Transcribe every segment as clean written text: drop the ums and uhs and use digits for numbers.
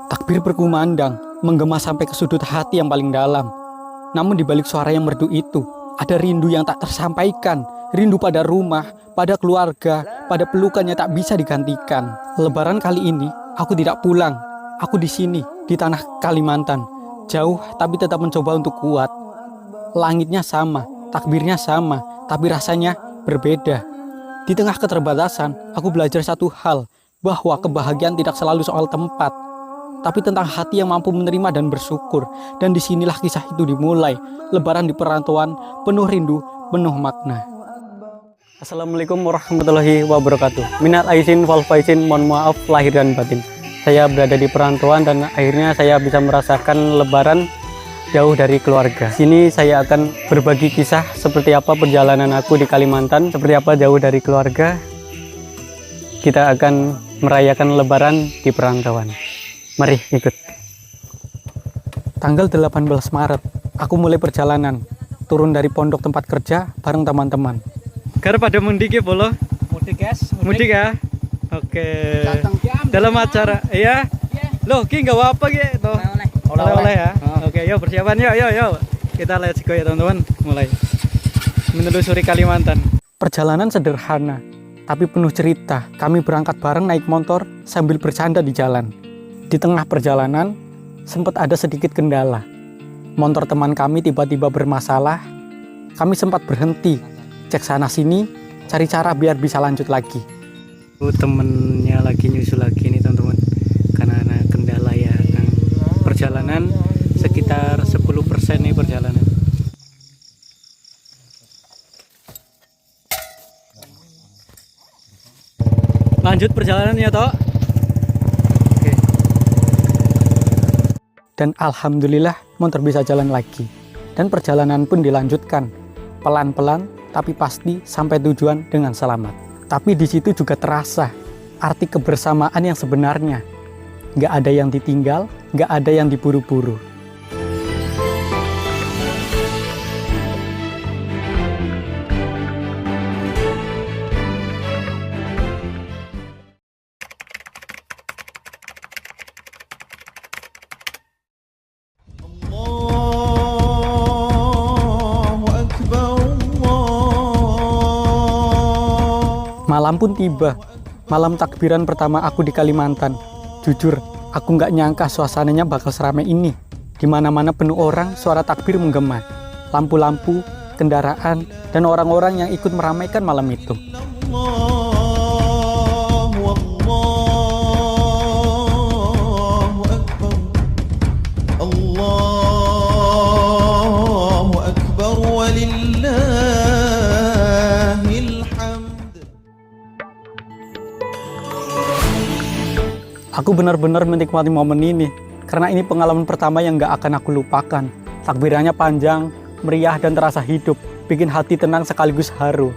Takbir berkumandang, menggema sampai ke sudut hati yang paling dalam. Namun di balik suara yang merdu itu, ada rindu yang tak tersampaikan. Rindu pada rumah, pada keluarga, pada pelukan yang tak bisa digantikan. Lebaran kali ini, aku tidak pulang. Aku di sini, di tanah Kalimantan. Jauh, tapi tetap mencoba untuk kuat. Langitnya sama, takbirnya sama, tapi rasanya berbeda. Di tengah keterbatasan, aku belajar satu hal, bahwa kebahagiaan tidak selalu soal tempat, tapi tentang hati yang mampu menerima dan bersyukur. Dan disinilah kisah itu dimulai. Lebaran di perantauan, penuh rindu, penuh makna. Assalamualaikum warahmatullahi wabarakatuh. Minal aizin wal faizin, mohon maaf lahir dan batin. Saya berada di perantauan dan akhirnya saya bisa merasakan lebaran jauh dari keluarga. Sini saya akan berbagi kisah seperti apa perjalanan aku di Kalimantan, seperti apa jauh dari keluarga. Kita akan merayakan lebaran di perantauan. Mari ikut. Tanggal 18 Maret, aku mulai perjalanan. Turun dari pondok tempat kerja bareng teman-teman. Gara pada mudik ya, Bolo? Mudik, guys. Mudik ya? Oke. Dalam acara, iya? Loh, ki nggak apa-apa gitu. Oleh-oleh ya. Oke, yuk persiapan, yuk. Kita let's go ya teman-teman. Mulai menelusuri Kalimantan. Perjalanan sederhana, tapi penuh cerita. Kami berangkat bareng naik motor sambil bercanda di jalan. Di tengah perjalanan, sempat ada sedikit kendala. Motor teman kami tiba-tiba bermasalah. Kami sempat berhenti, cek sana-sini, cari cara biar bisa lanjut lagi. Temennya lagi nyusul lagi nih teman-teman. Karena ada kendala ya. Perjalanan sekitar 10% nih perjalanan. Lanjut perjalanan ya toh. Oke. Dan alhamdulillah motor bisa jalan lagi. Dan perjalanan pun dilanjutkan. Pelan-pelan tapi pasti sampai tujuan dengan selamat. Tapi di situ juga terasa arti kebersamaan yang sebenarnya. Nggak ada yang ditinggal, nggak ada yang diburu-buru. Malam pun tiba, malam takbiran pertama aku di Kalimantan. Jujur, aku nggak nyangka suasananya bakal seramai ini. Di mana-mana penuh orang, suara takbir menggema. Lampu-lampu, kendaraan, dan orang-orang yang ikut meramaikan malam itu. Aku benar-benar menikmati momen ini, karena ini pengalaman pertama yang gak akan aku lupakan. Takbirannya panjang, meriah dan terasa hidup, bikin hati tenang sekaligus haru.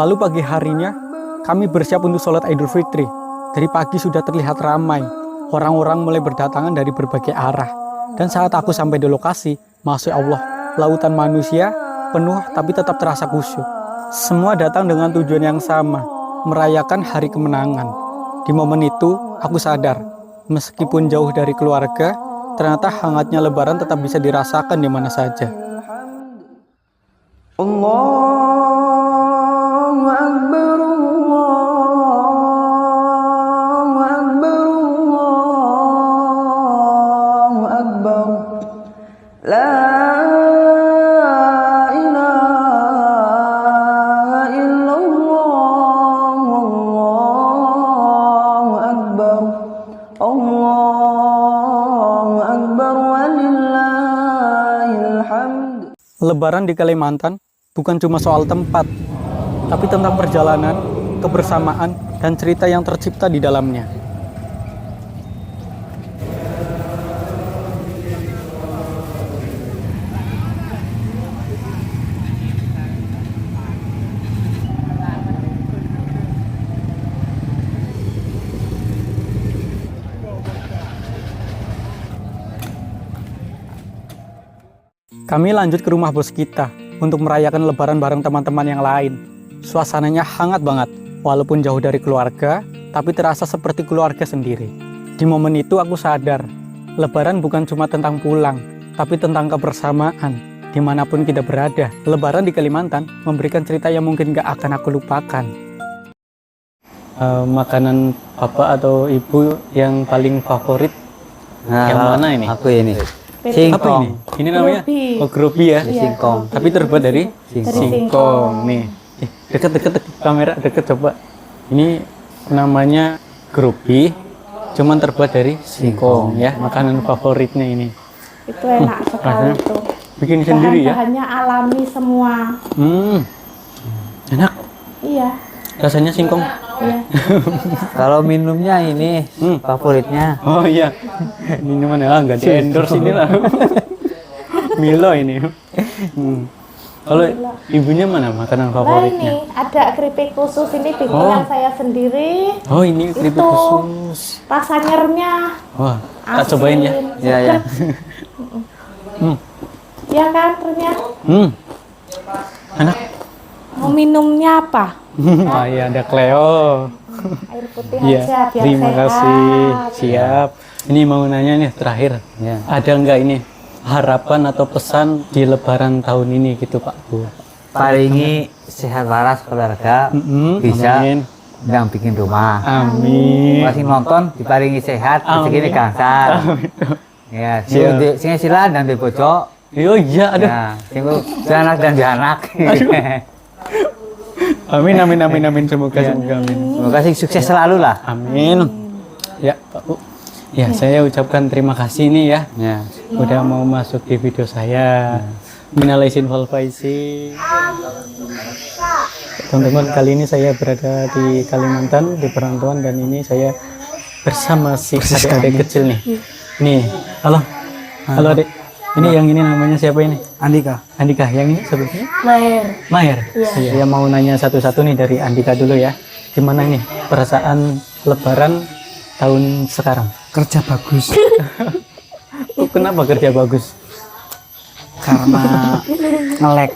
Lalu pagi harinya, kami bersiap untuk sholat Idul Fitri. Dari pagi sudah terlihat ramai. Orang-orang mulai berdatangan dari berbagai arah. Dan saat aku sampai di lokasi, Masya Allah, lautan manusia penuh tapi tetap terasa khusyuk. Semua datang dengan tujuan yang sama, merayakan hari kemenangan. Di momen itu, aku sadar, meskipun jauh dari keluarga, ternyata hangatnya Lebaran tetap bisa dirasakan di mana saja. Allahu Akbar, Allahu Akbar, Allahu Akbar. La ilaha illallah, Allahu Akbar, Allahu Akbar, walillahil hamd. Lebaran di Kalimantan bukan cuma soal tempat, tapi tentang perjalanan, kebersamaan, dan cerita yang tercipta di dalamnya. Kami lanjut ke rumah bos kita untuk merayakan Lebaran bareng teman-teman yang lain. Suasananya hangat banget, walaupun jauh dari keluarga, tapi terasa seperti keluarga sendiri. Di momen itu aku sadar, Lebaran bukan cuma tentang pulang, tapi tentang kebersamaan. Dimanapun kita berada, Lebaran di Kalimantan memberikan cerita yang mungkin gak akan aku lupakan. Makanan bapak atau ibu yang paling favorit, yang mana ini? Aku ini. Singkong. Ini namanya grobi ya, singkong. Tapi terbuat dari singkong. Nih, deket kamera, deket coba. Ini namanya grobi, cuman terbuat dari singkong ya. Makanan favoritnya ini. Itu enak sekali tuh. Bikin sendiri ya? Bahan-bahannya alami semua. Enak. Iya. Rasanya singkong. Iya. Kalau minumnya ini favoritnya. Oh iya. Minuman ya, nggak di endorse ini lah. Milo ini. Kalau ibunya mana makanan Nah favoritnya? ini ada keripik khusus ini bikinan saya sendiri. Oh ini keripik Itu khusus. rasanya renyah. Wah, tak cobain ya. Ya ya. Ya kan renyah. Enak. Mau minumnya apa? Oh iya ada Cleo. Air putih Iya, aja biar terima sehat. kasih. Siap. Ini mau nanya nih terakhir. Ya. Ada nggak ini harapan atau pesan di Lebaran tahun ini gitu Pak Bu? Paringi sehat waras keluarga, bisa Amin. yang bikin rumah. Amin. Masih nonton diparingi sehat, rezeki Amin. gangsal. Ya, sing silan dan bojo. Oh iya, aduh. Ya, sing anak dan anak. Amin, amin, amin, amin. Semoga, semoga, amin. Semoga sih sukses selalu lah. Amin. Ya, Pak Bu. Ya, saya ucapkan terima kasih nih ya. Ya. Udah mau masuk di video saya. Minal aidin wal faizin. Teman-teman, kali ini saya berada di Kalimantan, di perantauan, dan ini saya bersama si adik-adik kecil nih. Nih, halo. Halo adik. Ini yang ini namanya siapa ini? Andika. Andika. Yang ini sebutnya? Maher. Maher. Iya. Saya mau nanya satu-satu nih dari Andika dulu ya. Gimana ini perasaan Lebaran tahun sekarang? Kerja bagus. Oh, kenapa kerja bagus? Karena ngelek.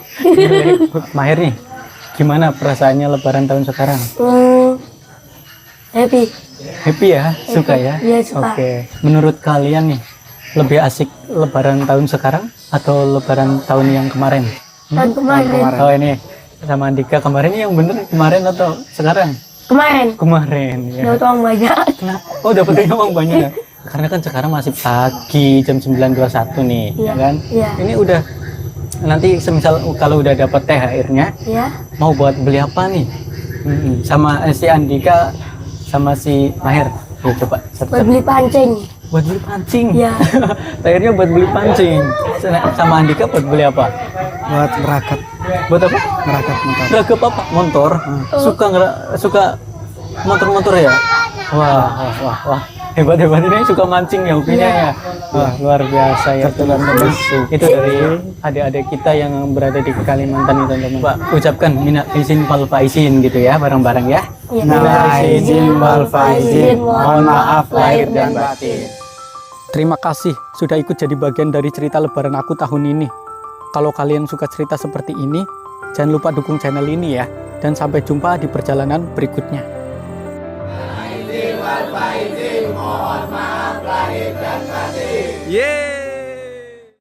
Maher nih, gimana perasaannya Lebaran tahun sekarang? Happy. Happy ya? Suka ya? Iya, suka. Oke. Menurut kalian nih, lebih asik Lebaran tahun sekarang atau Lebaran tahun yang kemarin? Tahun kemarin. Oh ini sama Andika kemarin yang bener kemarin atau sekarang? Kemarin. Kemarin ya. Dapat uang banyak. Kenapa? Oh dapetnya uang banyak ya? Karena kan sekarang masih pagi jam 9.21 nih, Iya. ya kan? Iya. Ini udah nanti semisal kalau udah dapat THR-nya, Ya. mau buat beli apa nih? Sama si Andika sama si Maher. Yuk coba satu. Buat beli pancing. Buat beli pancing. Iya. THR-nya buat beli pancing. Sama Andika buat beli apa? Buat meragat. Buat apa? Meragat motor. Ragap apa? Motor. Suka motor-motor ya? Wah. Hebat-hebat ini suka mancing ya hobinya ya. Wah, luar biasa ya teman-teman. Itu dari adik-adik kita yang berada di Kalimantan itu teman-teman. Pak, ucapkan minat izin wal faizin gitu ya bareng-bareng ya. Minal izin wal faizin. Mohon maaf lahir dan batin. Terima kasih sudah ikut jadi bagian dari cerita lebaran aku tahun ini. Kalau kalian suka cerita seperti ini, jangan lupa dukung channel ini ya. Dan sampai jumpa di perjalanan berikutnya. Yeay.